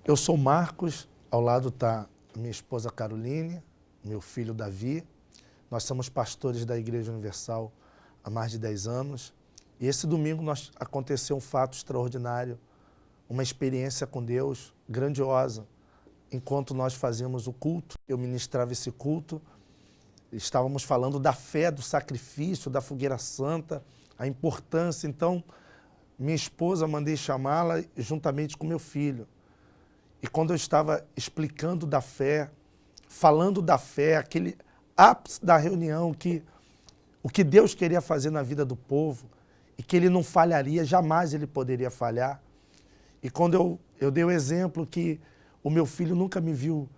Eu sou Marcos, ao lado está minha esposa Caroline, meu filho Davi. Nós somos pastores da Igreja Universal há mais de 10 anos. E esse domingo aconteceu um fato extraordinário, uma experiência com Deus grandiosa. Enquanto nós fazíamos o culto, eu ministrava esse culto, estávamos falando da fé, do sacrifício, da fogueira santa, a importância. Então, minha esposa, mandei chamá-la juntamente com meu filho. E quando eu estava explicando da fé, falando da fé, aquele ápice da reunião, o que Deus queria fazer na vida do povo, e que ele não falharia, jamais ele poderia falhar. E quando eu dei o exemplo que o meu filho nunca me viu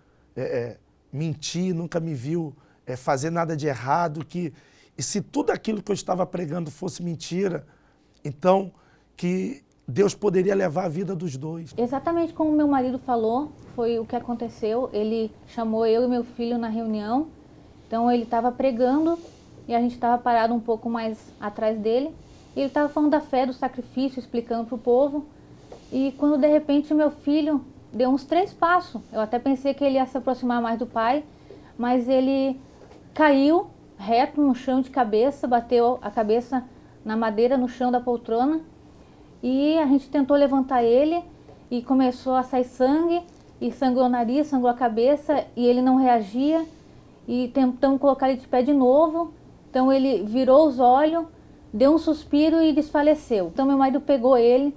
mentir, nunca me viu fazer nada de errado, e se tudo aquilo que eu estava pregando fosse mentira, então que Deus poderia levar a vida dos dois. Exatamente como meu marido falou, foi o que aconteceu. Ele chamou eu e meu filho na reunião, então ele estava pregando e a gente estava parado um pouco mais atrás dele. E ele estava falando da fé, do sacrifício, explicando para o povo. E quando de repente meu filho deu uns 3 passos, eu até pensei que ele ia se aproximar mais do pai, mas ele caiu reto no chão de cabeça, bateu a cabeça na madeira, no chão da poltrona. E a gente tentou levantar ele e começou a sair sangue, e sangrou o nariz, sangrou a cabeça, e ele não reagia. E tentamos colocar ele de pé de novo, então ele virou os olhos, deu um suspiro e desfaleceu. Então meu marido pegou ele,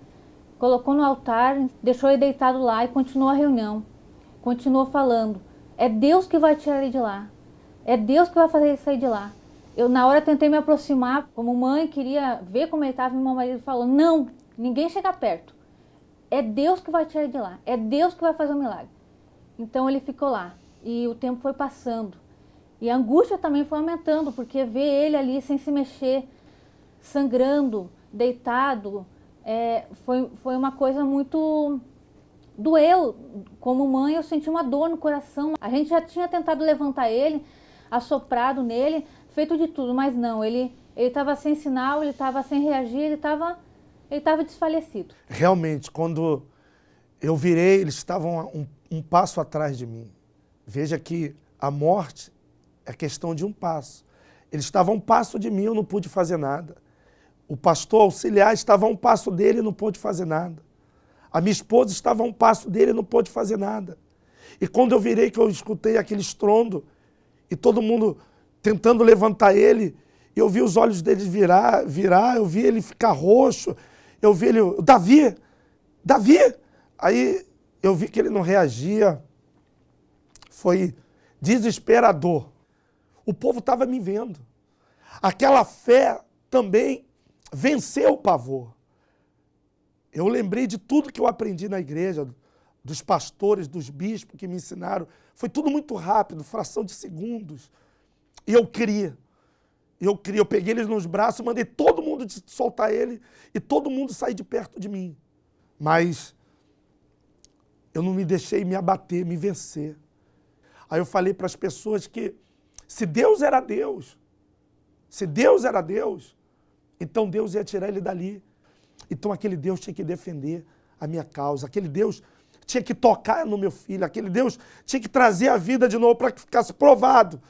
colocou no altar, deixou ele deitado lá e continuou a reunião. Continuou falando, é Deus que vai tirar ele de lá, é Deus que vai fazer ele sair de lá. Eu na hora tentei me aproximar, como mãe, queria ver como ele estava, e meu marido falou, não, ninguém chega perto. É Deus que vai tirar ele de lá. É Deus que vai fazer o milagre. Então ele ficou lá. E o tempo foi passando. E a angústia também foi aumentando, porque ver ele ali sem se mexer, sangrando, deitado, foi uma coisa muito... Doeu. Como mãe, eu senti uma dor no coração. A gente já tinha tentado levantar ele, assoprado nele, feito de tudo, mas não. Ele estava sem sinal, ele estava sem reagir, ele estava desfalecido. Realmente, quando eu virei, eles estavam um passo atrás de mim. Veja que a morte é questão de um passo. Eles estavam a um passo de mim, eu não pude fazer nada. O pastor auxiliar estava a um passo dele e não pôde fazer nada. A minha esposa estava a um passo dele e não pôde fazer nada. E quando eu virei, que eu escutei aquele estrondo, e todo mundo tentando levantar ele, eu vi os olhos dele virar, eu vi ele ficar roxo, eu vi ele, Davi! Aí eu vi que ele não reagia, foi desesperador. O povo estava me vendo. Aquela fé também venceu o pavor. Eu lembrei de tudo que eu aprendi na igreja, dos pastores, dos bispos que me ensinaram. Foi tudo muito rápido, fração de segundos. E eu criei. Eu peguei eles nos braços, mandei todo mundo soltar ele e todo mundo sair de perto de mim. Mas eu não me deixei me abater, me vencer. Aí eu falei para as pessoas que se Deus era Deus, então Deus ia tirar ele dali. Então aquele Deus tinha que defender a minha causa, aquele Deus tinha que tocar no meu filho, aquele Deus tinha que trazer a vida de novo para que ficasse provado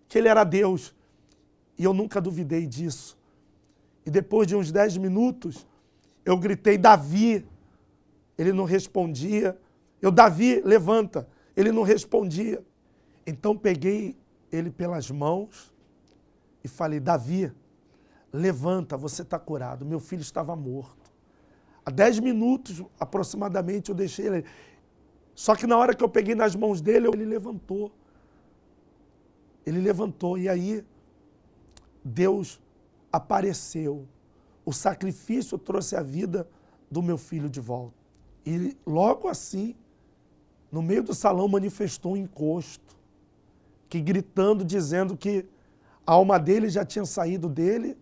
que ele era Deus. E eu nunca duvidei disso. E depois de uns 10 minutos, eu gritei, Davi. Ele não respondia. Davi, levanta. Ele não respondia. Então peguei ele pelas mãos e falei, Davi, levanta, você está curado. Meu filho estava morto. Há 10 minutos, aproximadamente, eu deixei ele. Só que na hora que eu peguei nas mãos dele, ele levantou. Ele levantou e aí Deus apareceu. O sacrifício trouxe a vida do meu filho de volta. E logo assim, no meio do salão, manifestou um encosto, que gritando, dizendo que a alma dele já tinha saído dele,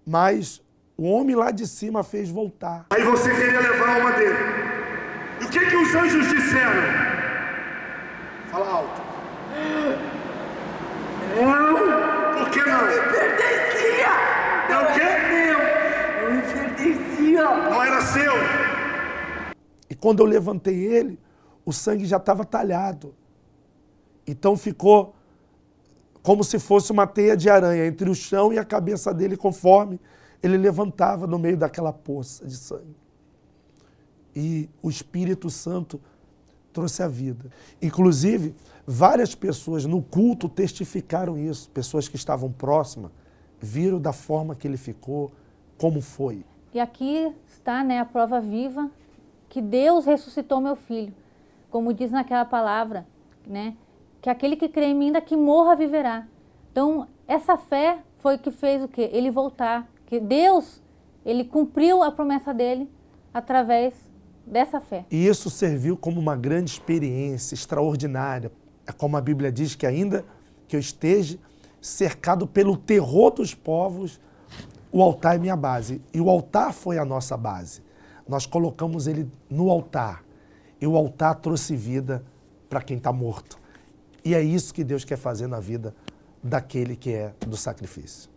mas o homem lá de cima fez voltar. Aí você queria levar a alma dele. E o que os anjos disseram? Fala alto. Não, por que não? Não me pertencia! É o quê? Meu! Não me pertencia! Não era seu? E quando eu levantei ele, o sangue já estava talhado. Então ficou como se fosse uma teia de aranha entre o chão e a cabeça dele, conforme ele levantava no meio daquela poça de sangue. E o Espírito Santo trouxe a vida. Inclusive, várias pessoas no culto testificaram isso. Pessoas que estavam próximas viram da forma que ele ficou, como foi. E aqui está, né, a prova viva que Deus ressuscitou meu filho. Como diz naquela palavra, né, que aquele que crê em mim, ainda que morra, viverá. Então, essa fé foi o que fez o quê? Ele voltar. Que Deus, ele cumpriu a promessa dele através dessa fé. E isso serviu como uma grande experiência extraordinária. É como a Bíblia diz, que ainda que eu esteja cercado pelo terror dos povos, o altar é minha base. E o altar foi a nossa base. Nós colocamos ele no altar. E o altar trouxe vida para quem está morto. E é isso que Deus quer fazer na vida daquele que é do sacrifício.